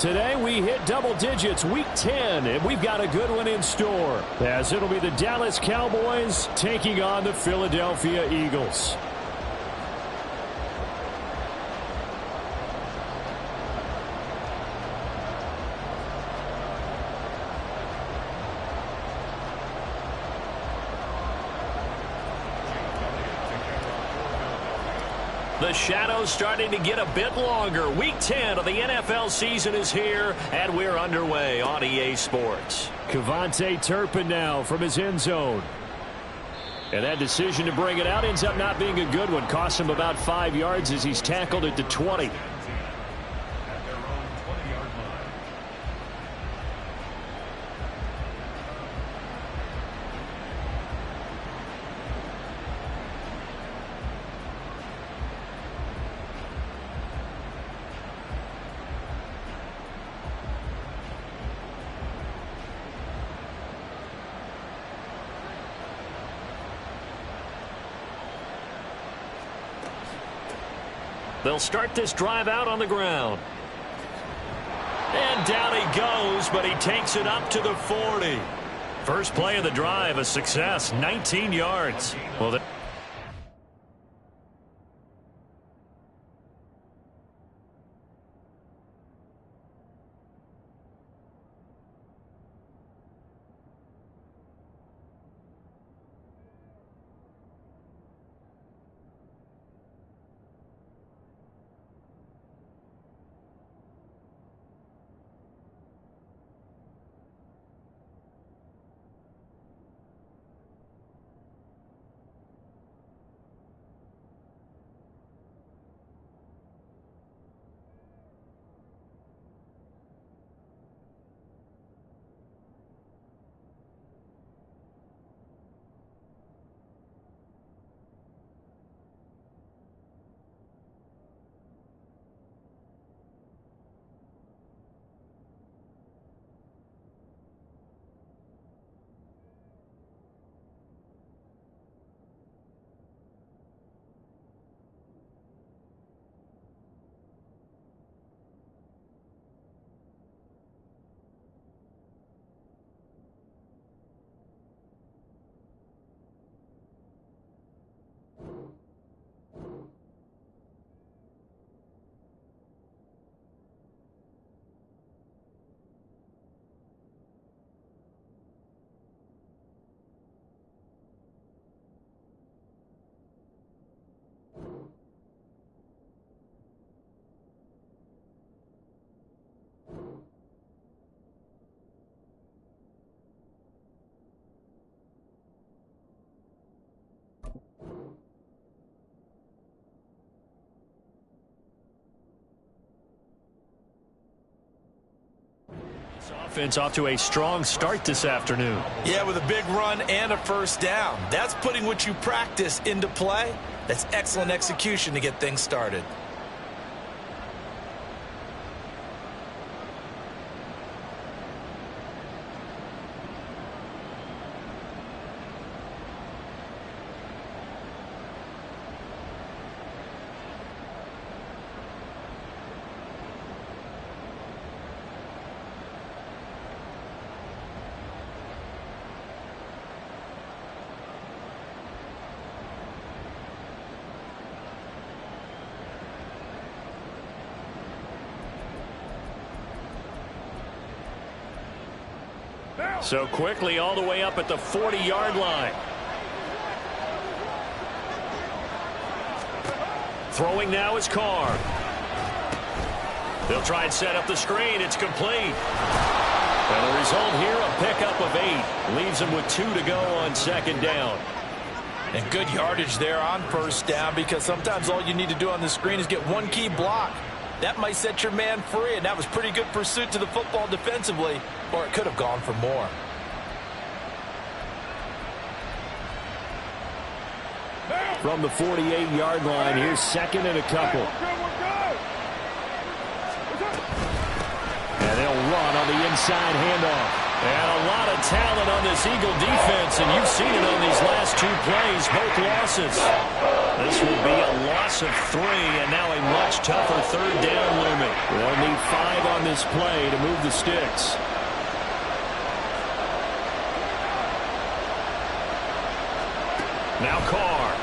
Today we hit double digits, week 10, and we've got a good one in store, as it'll be the Dallas Cowboys taking on the Philadelphia Eagles. The shadow's starting to get a bit longer. Week 10 of the NFL season is here, and we're underway on EA Sports. Kevontae Turpin now from his end zone. And that decision to bring it out ends up not being a good one. Cost him about 5 yards as he's tackled at the 20. They'll start this drive out on the ground. And down he goes, but he takes it up to the 40. First play of the drive, a success, 19 yards. Well, offense off to a strong start this afternoon. Yeah, with a big run and a first down. That's putting what you practice into play. That's excellent execution to get things started. So quickly all the way up at the 40-yard line. Throwing now is Carr. They'll try and set up the screen. It's complete. And the result here, a pickup of 8. Leaves them with 2 to go on second down. And good yardage there on first down, because sometimes all you need to do on the screen is get one key block. That might set your man free, and that was pretty good pursuit to the football defensively, or it could have gone for more. From the 48-yard line, here's second and a couple. And they'll run on the inside handoff. And a lot of talent on this Eagle defense, and you've seen it on these last 2 plays, both losses. This will be a loss of 3, and now a much tougher third down looming. They'll need 5 on this play to move the sticks. Now Carr.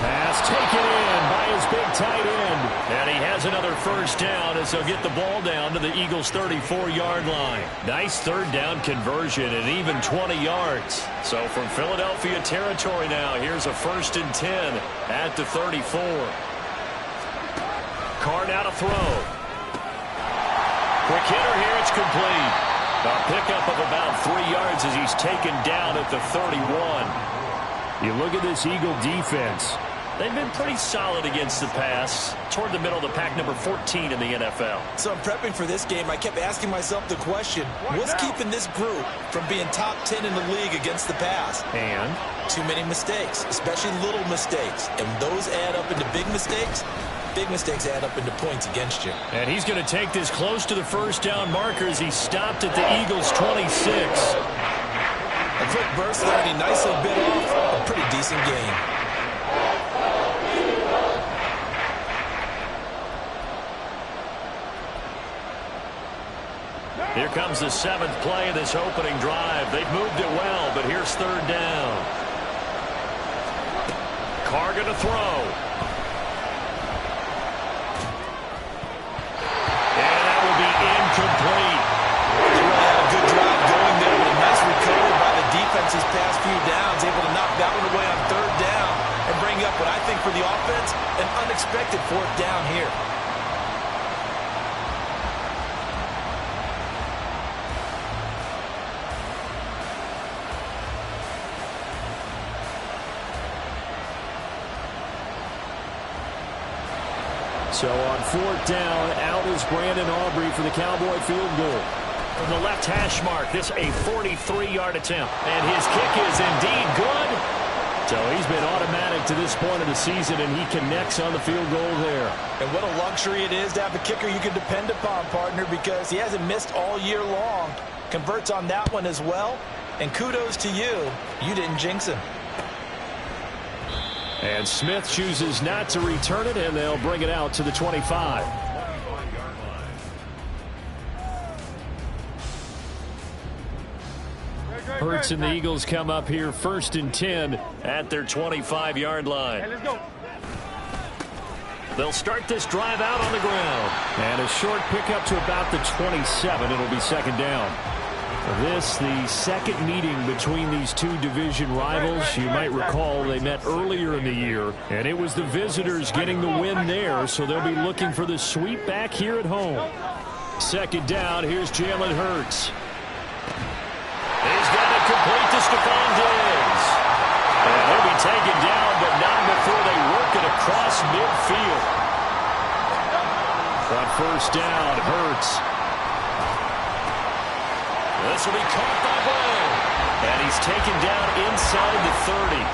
Pass taken in by his big tight end. And he has another first down as they'll get the ball down to the Eagles' 34-yard line. Nice third down conversion and even 20 yards. So from Philadelphia territory now, here's a 1st and 10 at the 34. Carr now to throw. Quick hitter here, it's complete. A pickup of about 3 yards as he's taken down at the 31. You look at this Eagle defense. They've been pretty solid against the pass, toward the middle of the pack, number 14 in the NFL. So I'm prepping for this game. I kept asking myself the question, what's keeping this group from being top 10 in the league against the pass? And? Too many mistakes, especially little mistakes. And those add up into big mistakes. Big mistakes add up into points against you. And he's going to take this close to the first down marker as he stopped at the Eagles' 26. A quick burst there, and he nicely bit off a pretty decent gain. Here comes the 7th play of this opening drive. They've moved it well, but here's third down. Carr going to throw. And that will be incomplete. They really had a good drive going there, but a nice recovery by the defense these past few downs, able to knock that one away on third down and bring up what I think for the offense, an unexpected 4th down here. So on 4th down, out is Brandon Aubrey for the Cowboy field goal. From the left hash mark, this a 43-yard attempt. And his kick is indeed good. So he's been automatic to this point of the season, and he connects on the field goal there. And what a luxury it is to have a kicker you can depend upon, partner, because he hasn't missed all year long. Converts on that one as well. And kudos to you. You didn't jinx him. And Smith chooses not to return it, and they'll bring it out to the 25. Hurts and the Eagles come up here 1st and 10 at their 25-yard line. They'll start this drive out on the ground. And a short pickup to about the 27. It'll be 2nd down. This, the second meeting between these two division rivals. You might recall they met earlier in the year, and it was the visitors getting the win there, so they'll be looking for the sweep back here at home. 2nd down, here's Jalen Hurts. He's got it complete to Stephon Diggs. And he'll be taken down, but not before they work it across midfield. On 1st down, Hurts. This will be caught by Brown. And he's taken down inside the 30.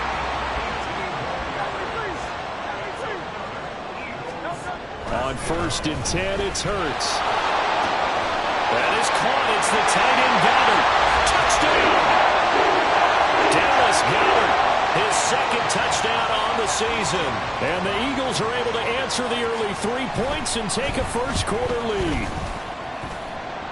On 1st and 10, it's Hurts. That is caught. It's the tight end Goddard. Touchdown! Dallas Goddard, his 2nd touchdown on the season. And the Eagles are able to answer the early 3 points and take a first-quarter lead.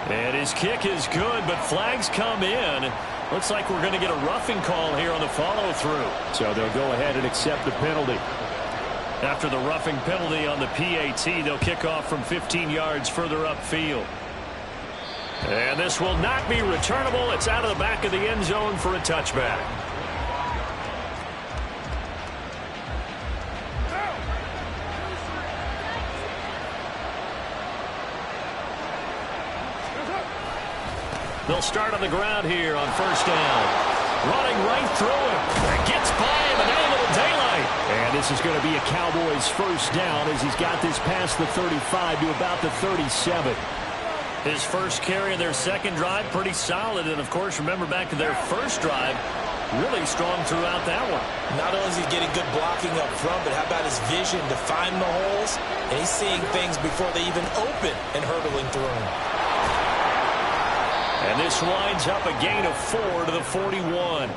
And his kick is good, but flags come in. Looks like we're going to get a roughing call here on the follow-through. So they'll go ahead and accept the penalty. After the roughing penalty on the PAT, they'll kick off from 15 yards further upfield. And this will not be returnable. It's out of the back of the end zone for a touchback. They'll start on the ground here on 1st down. Running right through him. Gets by him, and now a little daylight. And this is going to be a Cowboys 1st down as he's got this past the 35 to about the 37. His first carry of their 2nd drive, pretty solid. And, of course, remember back to their 1st drive, really strong throughout that one. Not only is he getting good blocking up front, but how about his vision to find the holes? And he's seeing things before they even open and hurdling through them. And this winds up a gain of 4 to the 41.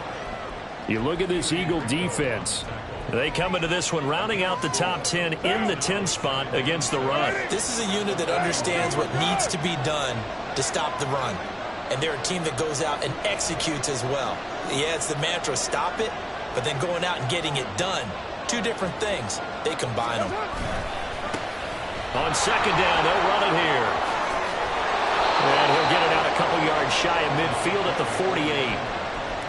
You look at this Eagle defense. They come into this one rounding out the top 10 in the 10 spot against the run. This is a unit that understands what needs to be done to stop the run. And they're a team that goes out and executes as well. Yeah, it's the mantra, stop it, but then going out and getting it done. Two different things. They combine them. On second down, they'll run it here. And he'll get it out a couple yards shy of midfield at the 48.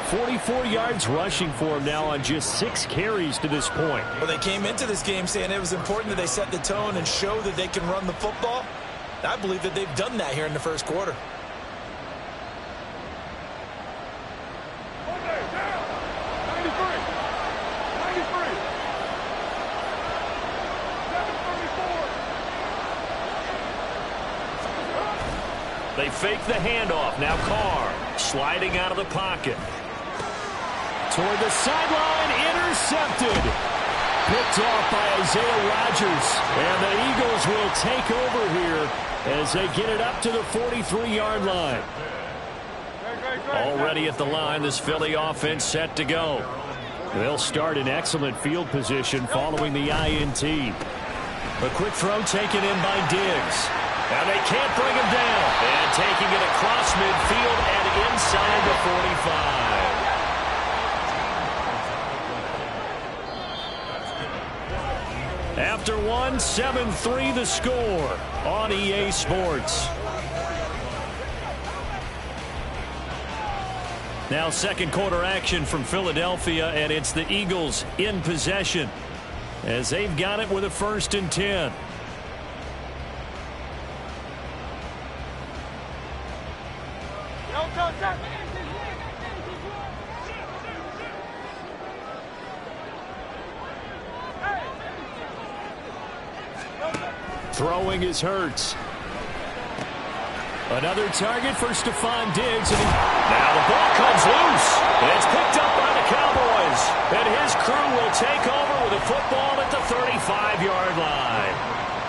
44 yards rushing for him now on just 6 carries to this point. Well, they came into this game saying it was important that they set the tone and show that they can run the football. I believe that they've done that here in the first quarter. They fake the handoff. Now Carr sliding out of the pocket. Toward the sideline, intercepted. Picked off by Isaiah Rodgers. And the Eagles will take over here as they get it up to the 43-yard line. Already at the line, this Philly offense set to go. They'll start in excellent field position following the INT. A quick throw taken in by Diggs. And they can't bring him down. And taking it across midfield and inside the 45. After one, 7-3 the score on EA Sports. Now second quarter action from Philadelphia, and it's the Eagles in possession as they've got it with a 1st and 10. Throwing is Hurts. Another target for Stephon Diggs. And now the ball comes loose. And it's picked up by the Cowboys. And his crew will take over with a football at the 35-yard line.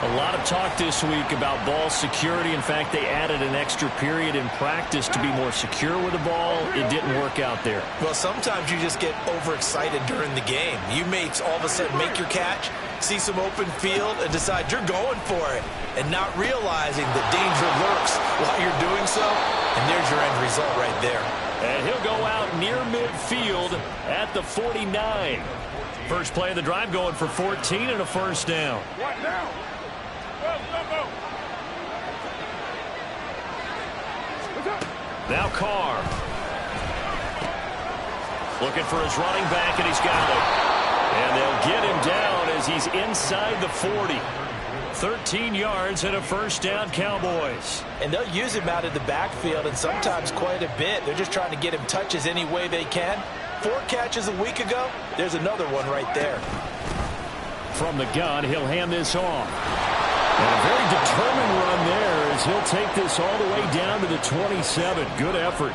A lot of talk this week about ball security. In fact, they added an extra period in practice to be more secure with the ball. It didn't work out there. Well, sometimes you just get overexcited during the game. You may all of a sudden make your catch, see some open field, and decide you're going for it, and not realizing the danger lurks while you're doing so. And there's your end result right there. And he'll go out near midfield at the 49. First play of the drive going for 14 and a 1st down. What now? Go. Now Carr. Looking for his running back, and he's got it. And they'll get him down as he's inside the 40. 13 yards and a 1st down, Cowboys. And they'll use him out of the backfield, and sometimes quite a bit. They're just trying to get him touches any way they can. 4 catches a week ago. There's another one right there. From the gun, he'll hand this off. And a very determined run there as he'll take this all the way down to the 27. Good effort.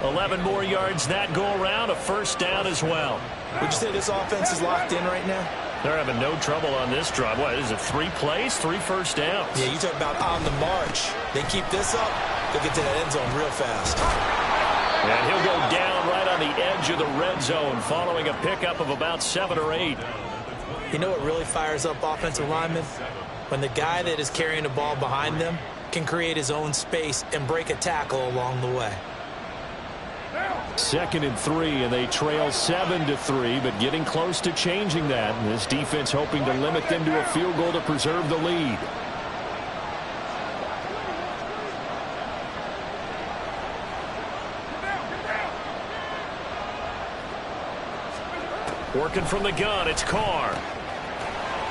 11 more yards that go around, a 1st down as well. Would you say this offense is locked in right now? They're having no trouble on this drive. What is it, 3 plays, 3 first downs? Yeah, you talk about on the march. They keep this up, they'll get to that end zone real fast. And he'll go down right on the edge of the red zone following a pickup of about 7 or 8. You know what really fires up offensive linemen? When the guy that is carrying the ball behind them can create his own space and break a tackle along the way. 2nd and 3, and they trail 7-3, but getting close to changing that. And this defense hoping to limit them to a field goal to preserve the lead. Working from the gun, it's Carr.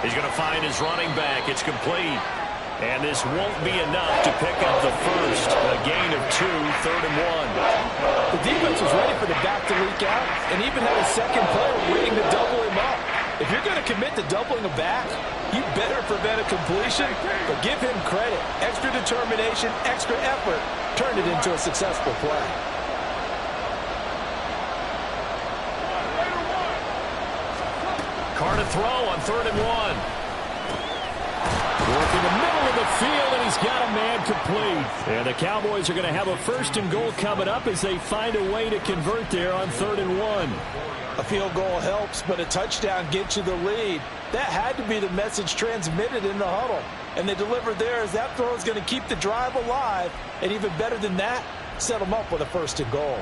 He's going to find his running back. It's complete. And this won't be enough to pick up the first. A gain of 2, 3rd and 1. The defense was ready for the back to leak out and even had a second player waiting to double him up. If you're going to commit to doubling a back, you better prevent a completion, but give him credit. Extra determination, extra effort turned it into a successful play. Carr to throw on 3rd and 1. Working the middle of the field, and he's got a man complete. And the Cowboys are going to have a 1st and goal coming up as they find a way to convert there on 3rd and 1. A field goal helps, but a touchdown gets you the lead. That had to be the message transmitted in the huddle. And they delivered there as that throw is going to keep the drive alive. And even better than that, set them up with a 1st and goal.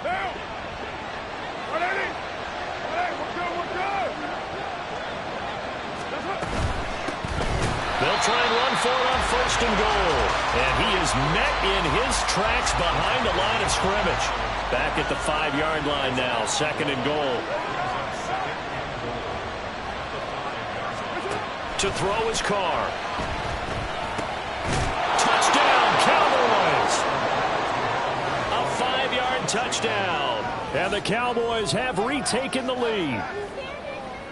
Down. We're good. They'll try and run for it on 1st and goal. And he is met in his tracks behind the line of scrimmage. Back at the 5-yard line now, 2nd and goal. To throw his car. Touchdown, Cowboys! A 5-yard touchdown. And the Cowboys have retaken the lead.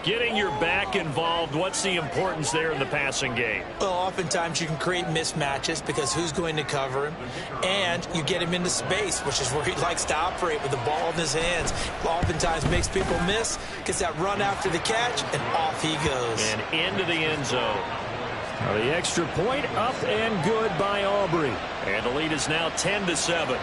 Getting your back involved, what's the importance there in the passing game? Well, oftentimes you can create mismatches because who's going to cover him? And you get him into space, which is where he likes to operate with the ball in his hands. Oftentimes makes people miss, gets that run after the catch, and off he goes. And into the end zone. The extra point up and good by Aubrey. And the lead is now 10-7.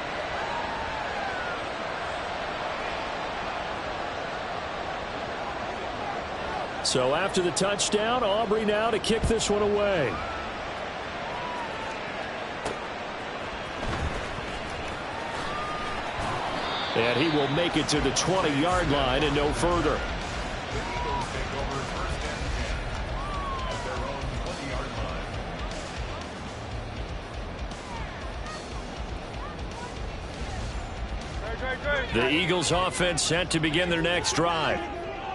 So after the touchdown, Aubrey now to kick this one away. And he will make it to the 20-yard line and no further. The Eagles offense set to begin their next drive.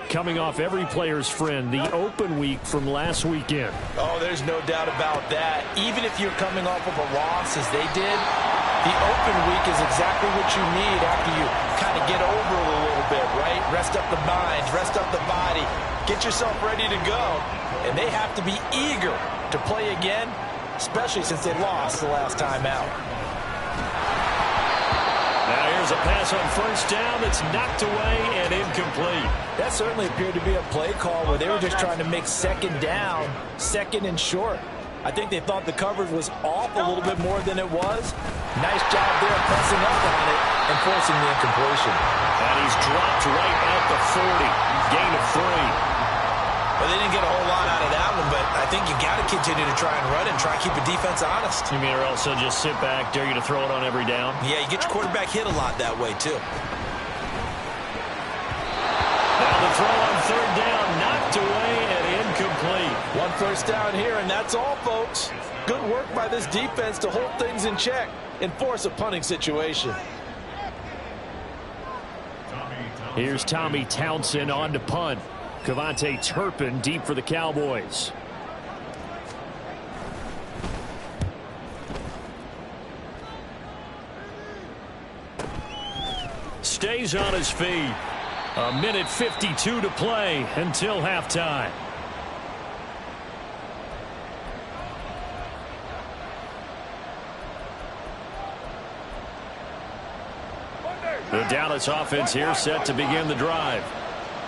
Coming off every player's friend, the open week from last weekend. Oh, there's no doubt about that. Even if you're coming off of a loss as they did, the open week is exactly what you need after you kind of get over it a little bit, right? Rest up the mind, rest up the body, get yourself ready to go. And they have to be eager to play again, especially since they lost the last time out. Now here's a pass on 1st down that's knocked away and incomplete. That certainly appeared to be a play call where they were just trying to make 2nd down, 2nd and short. I think they thought the coverage was off a little bit more than it was. Nice job there pressing up on it and forcing the incompletion. And he's dropped right at the 40. Gain of 3. Well, they didn't get a whole lot out of that one, but I think you got to continue to try and run and try and keep the defense honest. You mean or else they'll just sit back, dare you to throw it on every down? Yeah, you get your quarterback hit a lot that way, too. Now the throw on 3rd down, knocked away and incomplete. 1 first down here, and that's all, folks. Good work by this defense to hold things in check and force a punting situation. Here's Tommy Townsend on to punt. Cavante Turpin deep for the Cowboys. Stays on his feet. 1:52 to play until halftime. The Dallas offense here set to begin the drive.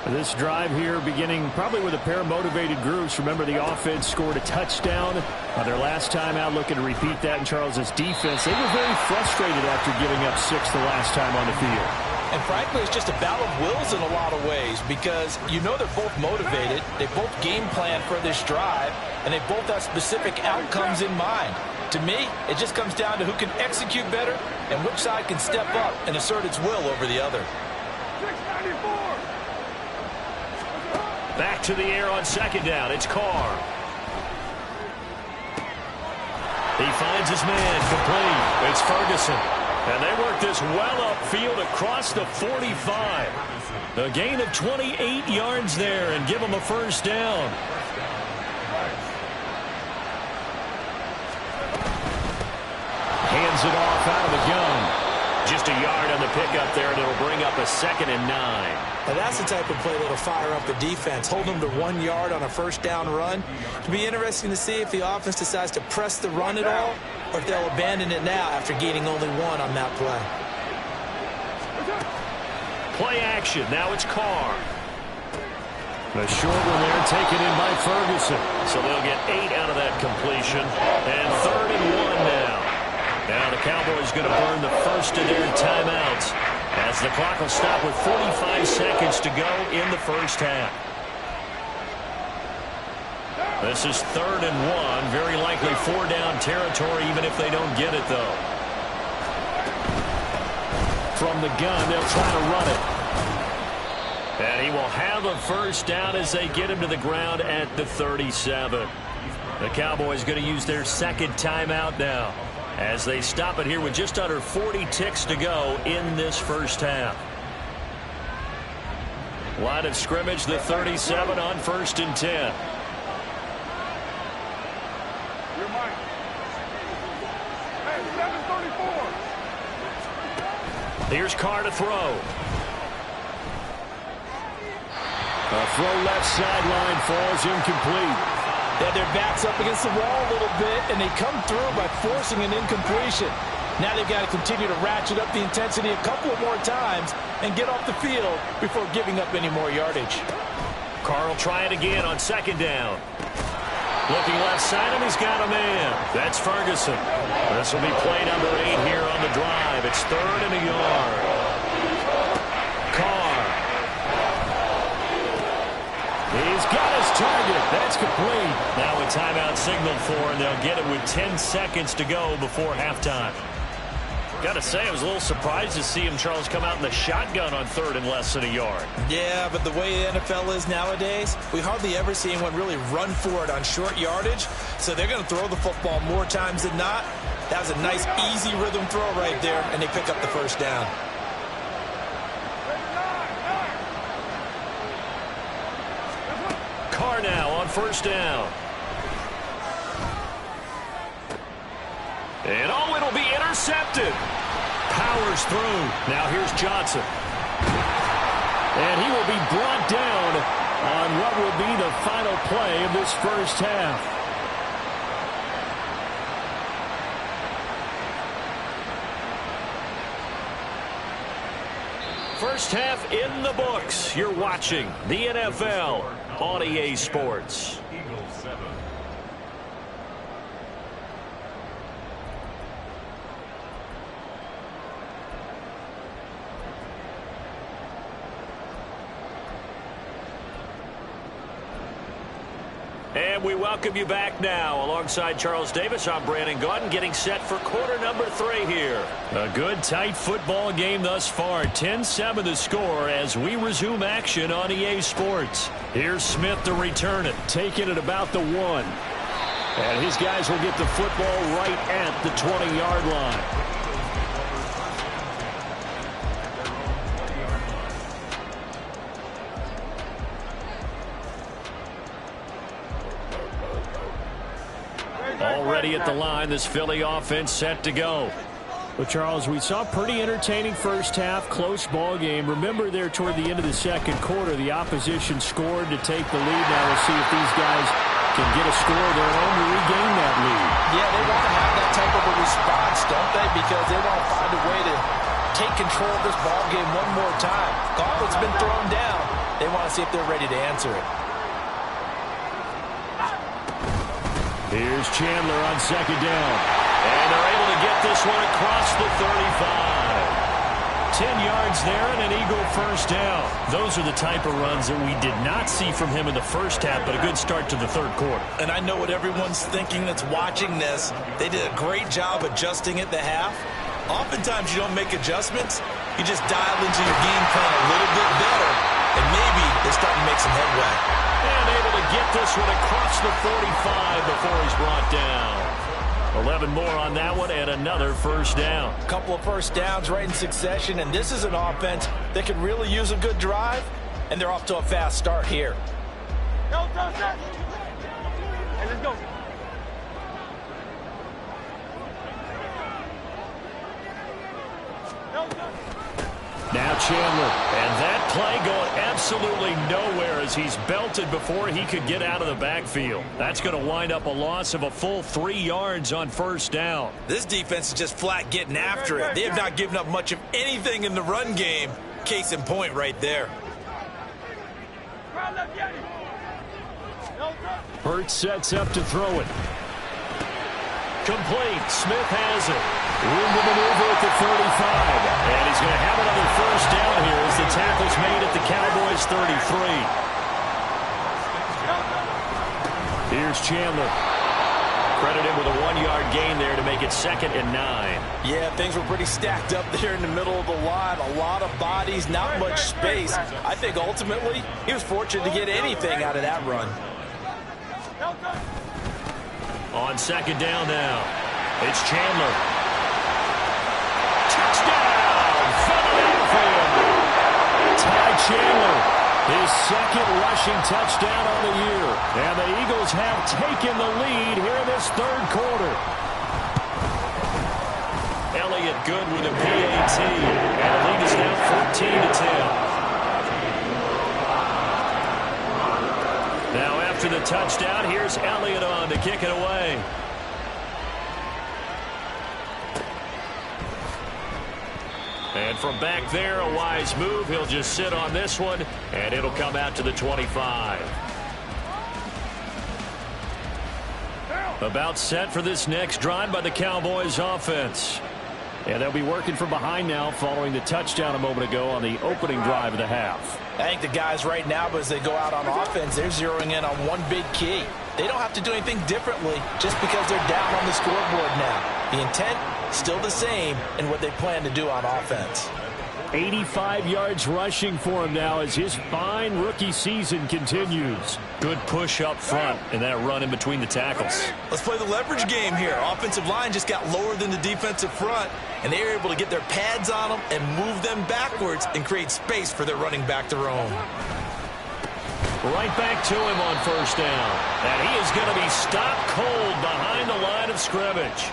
This drive here beginning probably with a pair of motivated groups. Remember, the offense scored a touchdown their last time out, looking to repeat that in Charles's defense. They were very frustrated after giving up 6 the last time on the field. And frankly, it's just a battle of wills in a lot of ways because you know they're both motivated. They both game plan for this drive, and they both have specific outcomes in mind. To me, it just comes down to who can execute better and which side can step up and assert its will over the other. 694. Back to the air on 2nd down. It's Carr. He finds his man complete. It's Ferguson. And they work this well upfield across the 45. A gain of 28 yards there and give them a 1st down. Hands it off out of the gun. Just a yard on the pickup there, and it'll bring up a 2nd and 9. Now that's the type of play that'll fire up the defense. Hold them to 1 yard on a 1st down run. It'll be interesting to see if the offense decides to press the run at all or if they'll abandon it now after gaining only 1 on that play. Play action. Now it's Carr. A short one there taken in by Ferguson. So they'll get 8 out of that completion. And 3rd and 1 now. Now the Cowboys going to burn the first of their timeouts as the clock will stop with 45 seconds to go in the first half. This is 3rd and 1. Very likely 4-down territory even if they don't get it, though. From the gun, they'll try to run it. And he will have a first down as they get him to the ground at the 37. The Cowboys going to use their second timeout now as they stop it here with just under 40 ticks to go in this first half. Line of scrimmage, the 37 on 1st and 10. You're mine. Hey, 734. Here's Carr to throw. A throw left sideline falls incomplete. Yeah, their back's up against the wall a little bit, and they come through by forcing an incompletion. Now they've got to continue to ratchet up the intensity a couple of more times and get off the field before giving up any more yardage. Carr will try it again on 2nd down. Looking left side, and he's got a man. That's Ferguson. This will be play number 8 here on the drive. It's 3rd and a yard. Carr. He's got his target. That's complete. Now a timeout signaled for, and they'll get it with 10 seconds to go before halftime. Got to say, I was a little surprised to see him, Charles, come out in the shotgun on 3rd and less than a yard. Yeah, but the way the NFL is nowadays, we hardly ever see anyone really run for it on short yardage. So they're going to throw the football more times than not. That was a nice, easy rhythm throw right there, and they pick up the first down. Carr now on 1st down. And oh, it'll be intercepted. Powers through. Now here's Johnson. And he will be brought down on what will be the final play of this first half. First half in the books. You're watching the NFL on EA Sports. And we welcome you back now. Alongside Charles Davis, I'm Brandon Gaudin, getting set for quarter number 3 here. A good, tight football game thus far. 10-7 the score as we resume action on EA Sports. Here's Smith to return it, taking it about the 1. And his guys will get the football right at the 20-yard line. Already at the line, this Philly offense set to go. Well, Charles, we saw a pretty entertaining first half, close ball game. Remember there toward the end of the second quarter, the opposition scored to take the lead. Now we'll see if these guys can get a score of their own to regain that lead. Yeah, they want to have that type of a response, don't they? Because they want to find a way to take control of this ball game one more time. Gauntlet's been thrown down. They want to see if they're ready to answer it. Here's Chandler on 2nd down. And they're able to get this one across the 35. 10 yards there and an Eagle first down. Those are the type of runs that we did not see from him in the first half, but a good start to the third quarter. And I know what everyone's thinking that's watching this. They did a great job adjusting at the half. Oftentimes you don't make adjustments. You just dial into your game plan a little bit better, and maybe they're starting to make some headway. And able to get this one across the 45 before he's brought down. 11 more on that one and another first down. A couple of first downs right in succession, and this is an offense that could really use a good drive, and they're off to a fast start here. Go, Johnson! Hey, let's go. Now Chandler, and that play going absolutely nowhere as he's belted before he could get out of the backfield. That's going to wind up a loss of a full 3 yards on first down. This defense is just flat getting after it. They have not given up much of anything in the run game. Case in point right there. Hurts sets up to throw it. Complete. Smith has it. Room to maneuver at the 35. And he's going to have another first down here as the tackle's made at the Cowboys' 33. Here's Chandler. Credited with a 1-yard gain there to make it 2nd and 9. Yeah, things were pretty stacked up there in the middle of the line. A lot of bodies, not much space. I think ultimately he was fortunate to get anything out of that run. On 2nd down now, it's Chandler. Touchdown! Philadelphia! Ty Chandler, his 2nd rushing touchdown on the year. And the Eagles have taken the lead here in this 3rd quarter. Elliott good with a PAT. And the lead is now 14-10. Now after the touchdown, here's Elliott on to kick it away. And from back there, a wise move. He'll just sit on this one, and it'll come out to the 25. About set for this next drive by the Cowboys offense. And they'll be working from behind now following the touchdown a moment ago on the opening drive of the half. I think the guys right now, but as they go out on offense, they're zeroing in on one big key. They don't have to do anything differently just because they're down on the scoreboard now. The intent, still the same in what they plan to do on offense. 85 yards rushing for him now as his fine rookie season continues. Good push up front and that run in between the tackles. Let's play the leverage game here. Offensive line just got lower than the defensive front, and they were able to get their pads on them and move them backwards and create space for their running back to roam. Right back to him on 1st down. And he is going to be stopped cold behind the line of scrimmage.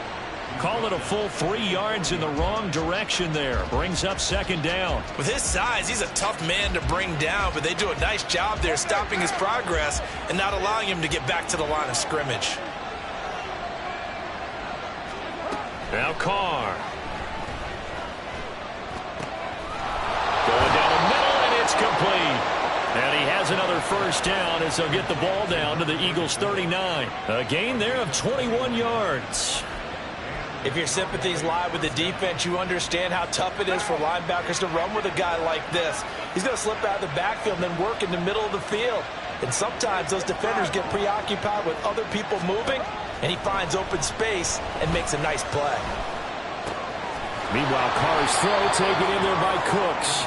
Call it a full 3 yards in the wrong direction there. Brings up 2nd down. With his size, he's a tough man to bring down, but they do a nice job there stopping his progress and not allowing him to get back to the line of scrimmage. Now Carr. Going down the middle, and it's complete. And he has another first down as they'll get the ball down to the Eagles' 39. A gain there of 21 yards. If your sympathies lie with the defense, you understand how tough it is for linebackers to run with a guy like this. He's going to slip out of the backfield and then work in the middle of the field. And sometimes those defenders get preoccupied with other people moving, and he finds open space and makes a nice play. Meanwhile, Carr's throw taken in there by Cooks.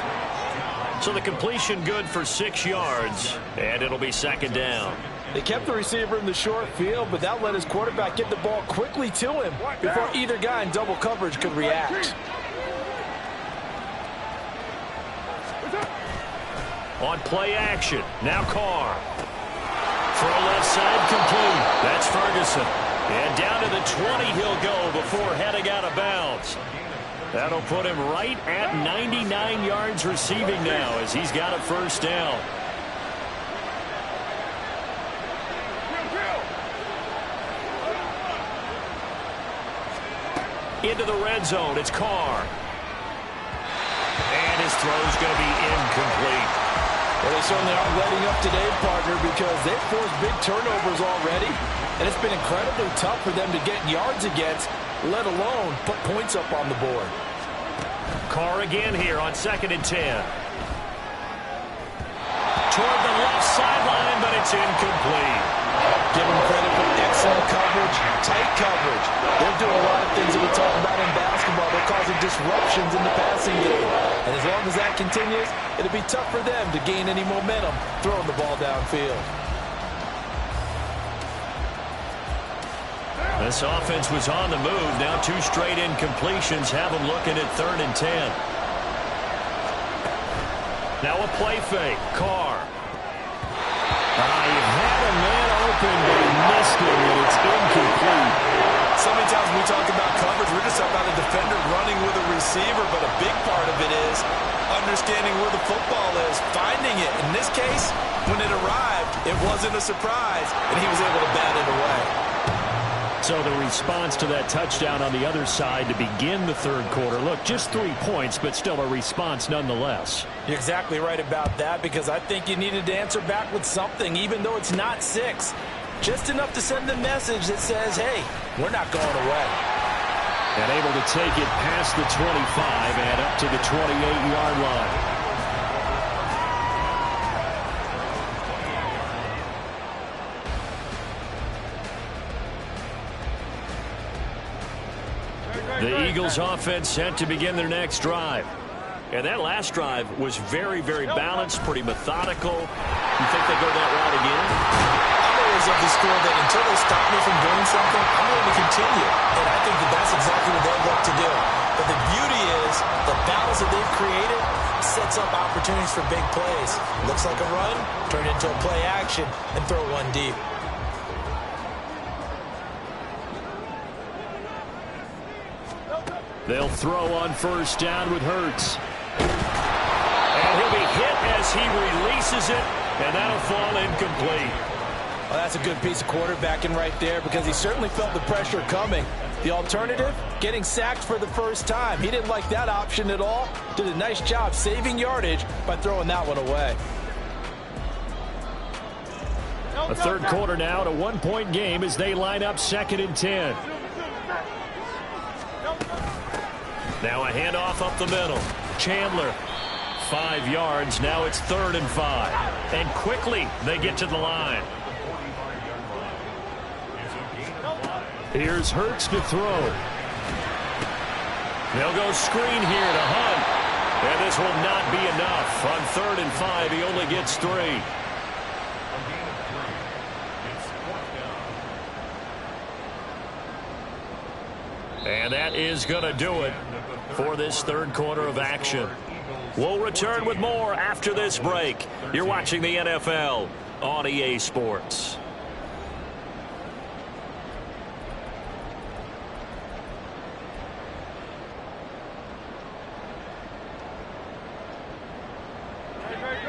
So the completion good for 6 yards, and it'll be 2nd down. They kept the receiver in the short field, but that let his quarterback get the ball quickly to him before either guy in double coverage could react. On play action, now Carr. Throw left side complete. That's Ferguson. And down to the 20 he'll go before heading out of bounds. That'll put him right at 99 yards receiving now as he's got a first down. Into the red zone, it's Carr. And his throw's going to be incomplete. Well, they certainly aren't letting up today, partner, because they've forced big turnovers already, and it's been incredibly tough for them to get yards against, let alone put points up on the board. Carr again here on 2nd and 10. Toward the left sideline, but it's incomplete. Give them credit for excellent coverage, tight coverage. They're doing a lot of things that we talk about in basketball. They're causing disruptions in the passing game. And as long as that continues, it'll be tough for them to gain any momentum throwing the ball downfield. This offense was on the move. Now 2 straight incompletions have them looking at 3rd and 10. Now a play fake. Carr. He had a man open, but he missed it, and it's incomplete. So many times when we talk about coverage, we're just talking about a defender running with a receiver, but a big part of it is understanding where the football is, finding it. In this case, when it arrived, it wasn't a surprise, and he was able to bat it away. So So the response to that touchdown on the other side to begin the third quarter. Look, just 3 points, but still a response nonetheless. You're exactly right about that, because I think you needed to answer back with something, even though it's not 6. Just enough to send the message that says, hey, we're not going away. And able to take it past the 25 and up to the 28-yard line. The Eagles offense set to begin their next drive. And that last drive was very, very balanced, pretty methodical. You think they go that route again? I'm always of the school that until they stop me from doing something, I'm going to continue. And I think that that's exactly what they look to do. But the beauty is the balance that they've created sets up opportunities for big plays. Looks like a run, turn it into a play action, and throw one deep. They'll throw on first down with Hurts. And he'll be hit as he releases it, and that'll fall incomplete. Well, that's a good piece of quarterbacking right there, because he certainly felt the pressure coming. The alternative, getting sacked for the first time. He didn't like that option at all. Did a nice job saving yardage by throwing that one away. A third quarter now, and a one-point game as they line up 2nd and 10. Now a handoff up the middle. Chandler, 5 yards. Now it's 3rd and 5. And quickly they get to the line. Here's Hurts to throw. They'll go screen here to Hunt. And this will not be enough. On 3rd and 5, he only gets 3. And that is going to do it for this third quarter of action. We'll return with more after this break. You're watching the NFL on EA Sports.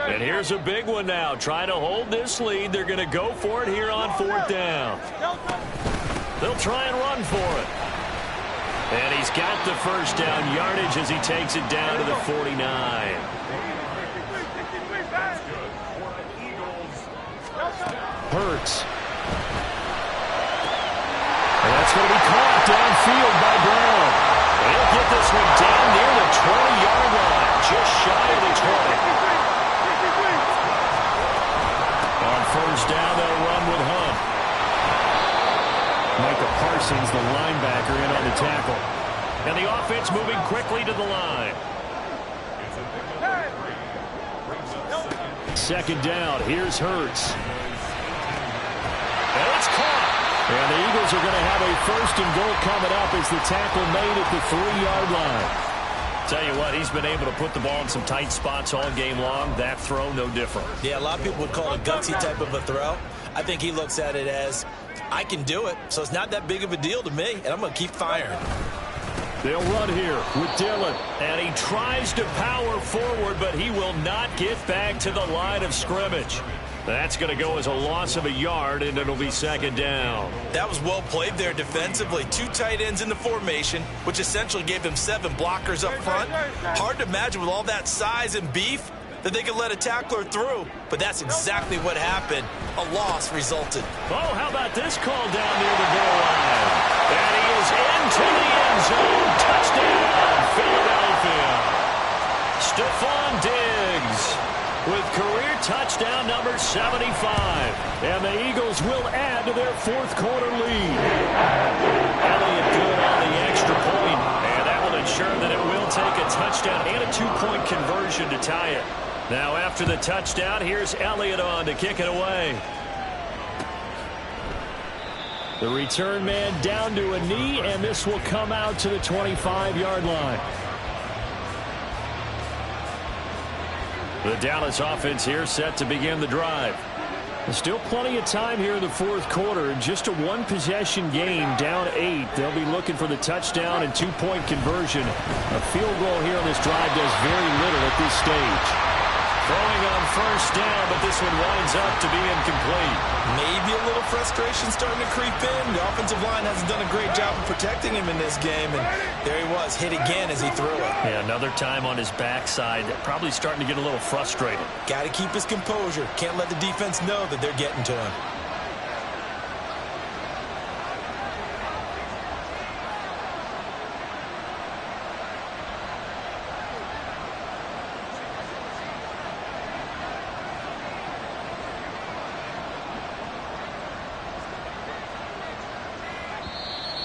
And here's a big one now. Trying to hold this lead. They're going to go for it here on 4th down. They'll try and run for it. And he's got the first down yardage as he takes it down to the 49. Hurts. And that's going to be caught downfield by Brown. And he'll get this one down near the 20-yard line, just shy of the 20. On first down, they'll run with Hunt. Micah Parsons, the linebacker, in on the tackle. And the offense moving quickly to the line. 2nd down. Here's Hurts. And it's caught. And the Eagles are going to have a 1st and goal coming up as the tackle made at the 3-yard line. Tell you what, he's been able to put the ball in some tight spots all game long. That throw, no different. Yeah, a lot of people would call it a gutsy type of a throw. I think he looks at it as, I can do it, so it's not that big of a deal to me, and I'm going to keep firing. They'll run here with Dillon, and he tries to power forward, but he will not get back to the line of scrimmage. That's going to go as a loss of a yard, and it'll be 2nd down. That was well played there defensively. 2 tight ends in the formation, which essentially gave them 7 blockers up front. Hard to imagine with all that size and beef that they could let a tackler through, but that's exactly what happened. A loss resulted. Oh, how about this call down near the goal line? And he is into the end zone. Touchdown, Philadelphia. Stephon Diggs with career touchdown number 75. And the Eagles will add to their 4th quarter lead. Elliott good on the extra point, and that will ensure that it will take a touchdown and a 2-point conversion to tie it. Now after the touchdown, here's Elliott on to kick it away. The return man down to a knee, and this will come out to the 25-yard line. The Dallas offense here set to begin the drive. There's still plenty of time here in the 4th quarter. Just a 1-possession game, down 8. They'll be looking for the touchdown and 2-point conversion. A field goal here on this drive does very little at this stage. Throwing on first down, but this one winds up to be incomplete. Maybe a little frustration starting to creep in. The offensive line hasn't done a great job of protecting him in this game, and there he was, hit again as he threw it. Yeah, another time on his backside, probably starting to get a little frustrated. Got to keep his composure. Can't let the defense know that they're getting to him.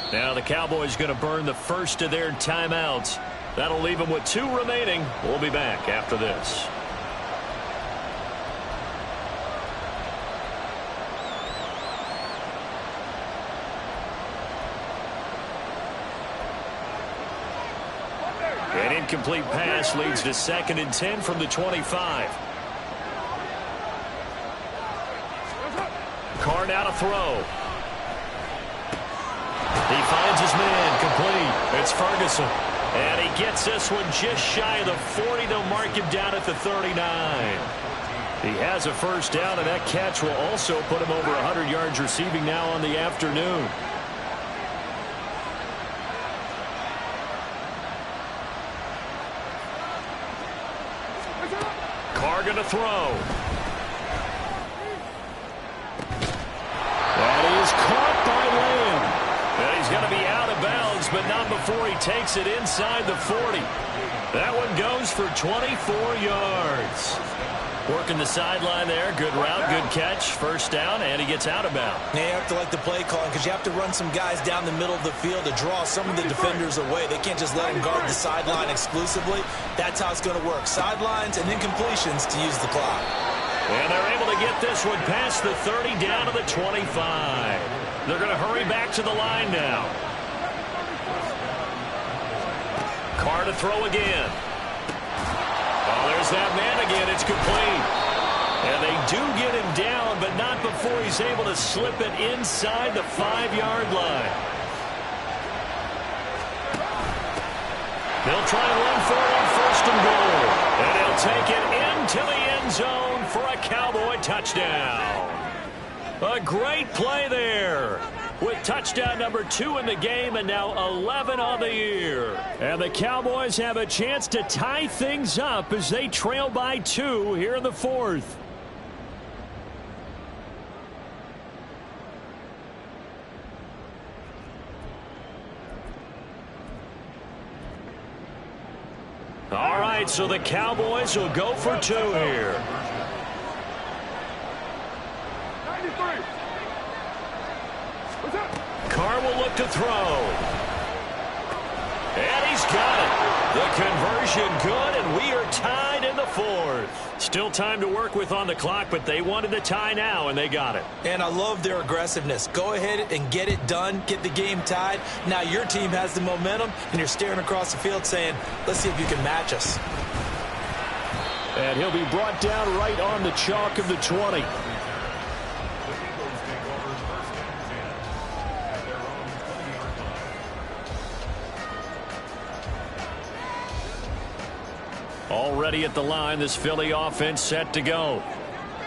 Now the Cowboys going to burn the first of their timeouts. That'll leave them with 2 remaining. We'll be back after this. An incomplete pass leads to 2nd and 10 from the 25. Carr now to throw. He finds his man, complete. It's Ferguson. And he gets this one just shy of the 40. They'll mark him down at the 39. He has a first down, and that catch will also put him over 100 yards receiving now on the afternoon. Carr going to throw. That is caught by Lamb. And he's going to be out of bounds, but not before he takes it inside the 40. That one goes for 24 yards. Working the sideline there. Good route, good catch. First down, and he gets out of bounds. Yeah, you have to like the play calling because you have to run some guys down the middle of the field to draw some of the defenders away. They can't just let them guard the sideline exclusively. That's how it's going to work. Sidelines and then completions to use the clock. And they're able to get this one past the 30 down to the 25. They're going to hurry back to the line now. Carr to throw again. Oh, there's that man again. It's complete. And they do get him down, but not before he's able to slip it inside the 5-yard line. They'll try and run for it on 1st and goal. And they'll take it into the end zone for a Cowboy touchdown. A great play there with touchdown number 2 in the game and now 11 on the year. And the Cowboys have a chance to tie things up as they trail by 2 here in the 4th. All right, so the Cowboys will go for 2 here. 93. What's up? Carr will look to throw. And he's got it. The conversion good, and we are tied in the 4th. Still time to work with on the clock, but they wanted the tie now, and they got it. And I love their aggressiveness. Go ahead and get it done. Get the game tied. Now your team has the momentum, and you're staring across the field saying, let's see if you can match us. And he'll be brought down right on the chalk of the 20. Already at the line, this Philly offense set to go.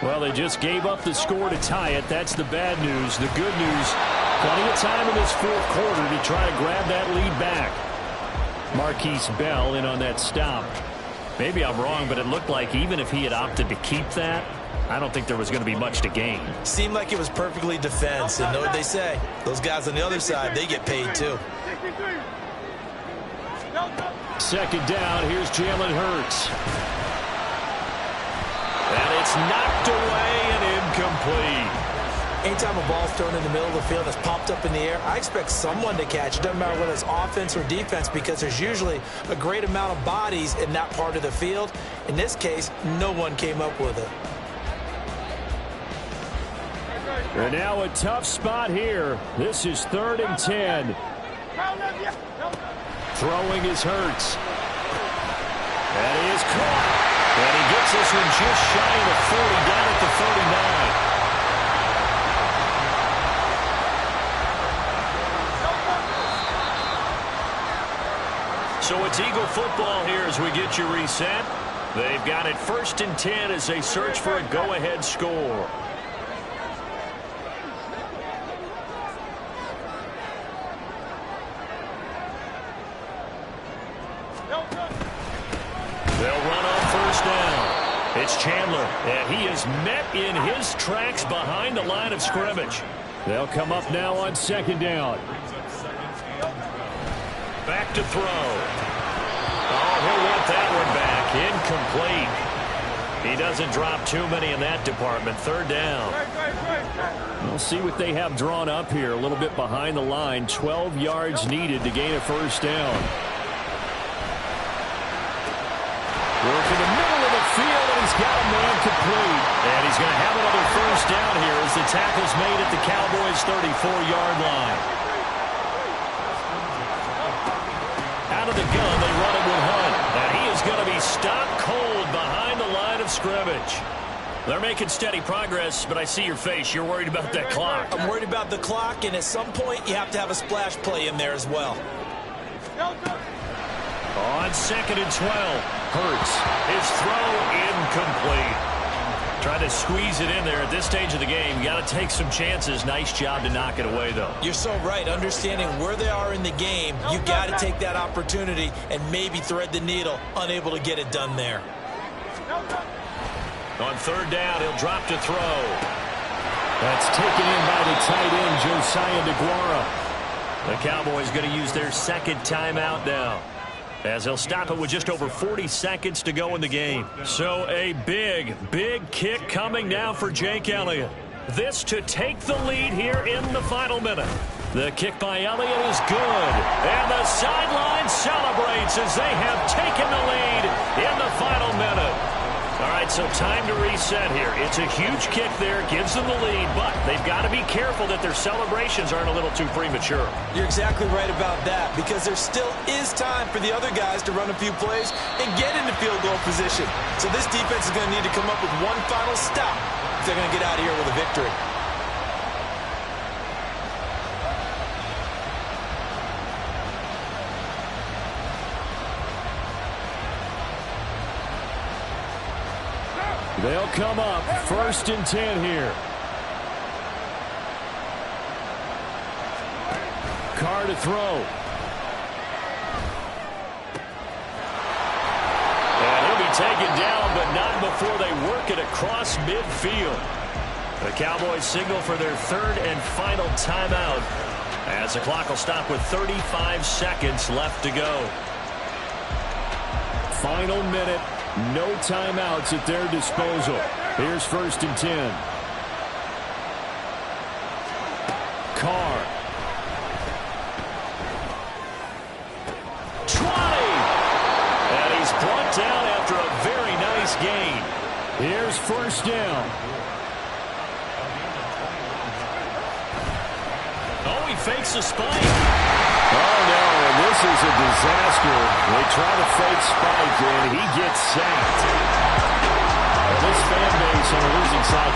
Well, they just gave up the score to tie it. That's the bad news. The good news, plenty of time in this 4th quarter to try to grab that lead back. Marquise Bell in on that stop. Maybe I'm wrong, but it looked like even if he had opted to keep that, I don't think there was going to be much to gain. Seemed like it was perfectly defense, and know what they say. Those guys on the other side, they get paid too. 63. 2nd down, here's Jalen Hurts. And it's knocked away and incomplete. Anytime a ball's thrown in the middle of the field that's popped up in the air, I expect someone to catch. It doesn't matter whether it's offense or defense because there's usually a great amount of bodies in that part of the field. In this case, no one came up with it. And now a tough spot here. This is 3rd and 10. Throwing is Hurts. And he is caught. And he gets this one just shy of the 40 down at the 39. So it's Eagle football here as we get you reset. They've got it 1st and 10 as they search for a go-ahead score. They'll run on 1st down. It's Chandler, and he is met in his tracks behind the line of scrimmage. They'll come up now on 2nd down. Back to throw. Oh, he'll want that one back. Incomplete. He doesn't drop too many in that department. 3rd down. We'll see what they have drawn up here. A little bit behind the line. 12 yards needed to gain a 1st down. Working the middle of the field, and he's got a man complete. And he's going to have another 1st down here as the tackle's made at the Cowboys' 34-yard line. Out of the gun, they run it with Hunt. And he is going to be stopped cold behind the line of scrimmage. They're making steady progress, but I see your face. You're worried about that clock. I'm worried about the clock, and at some point, you have to have a splash play in there as well. On 2nd and 12, Hurts. His throw incomplete. Trying to squeeze it in there at this stage of the game. You got to take some chances. Nice job to knock it away, though. You're so right. Understanding where they are in the game, you got to take that opportunity and maybe thread the needle. Unable to get it done there. On 3rd down, he'll drop to throw. That's taken in by the tight end, Josiah DeGuara. The Cowboys going to use their 2nd timeout now, as they'll stop it with just over 40 seconds to go in the game. So a big, big kick coming now for Jake Elliott. This to take the lead here in the final minute. The kick by Elliott is good. And the sideline celebrates as they have taken the lead in the final minute. All right, so time to reset here. It's a huge kick there, gives them the lead, but they've got to be careful that their celebrations aren't a little too premature. You're exactly right about that, because there still is time for the other guys to run a few plays and get into field goal position. So this defense is going to need to come up with one final stop if they're going to get out of here with a victory. They'll come up 1st and 10 here. Carr to throw. And he'll be taken down, but not before they work it across midfield. The Cowboys signal for their 3rd and final timeout, as the clock will stop with 35 seconds left to go. Final minute. No timeouts at their disposal. Here's 1st and 10. Carr. 20! And he's brought down after a very nice gain. Here's 1st down. Oh, he fakes a spike. Oh, no, this is a disaster. They try to fake spike, and he gets sacked. Well, this fan base on the losing side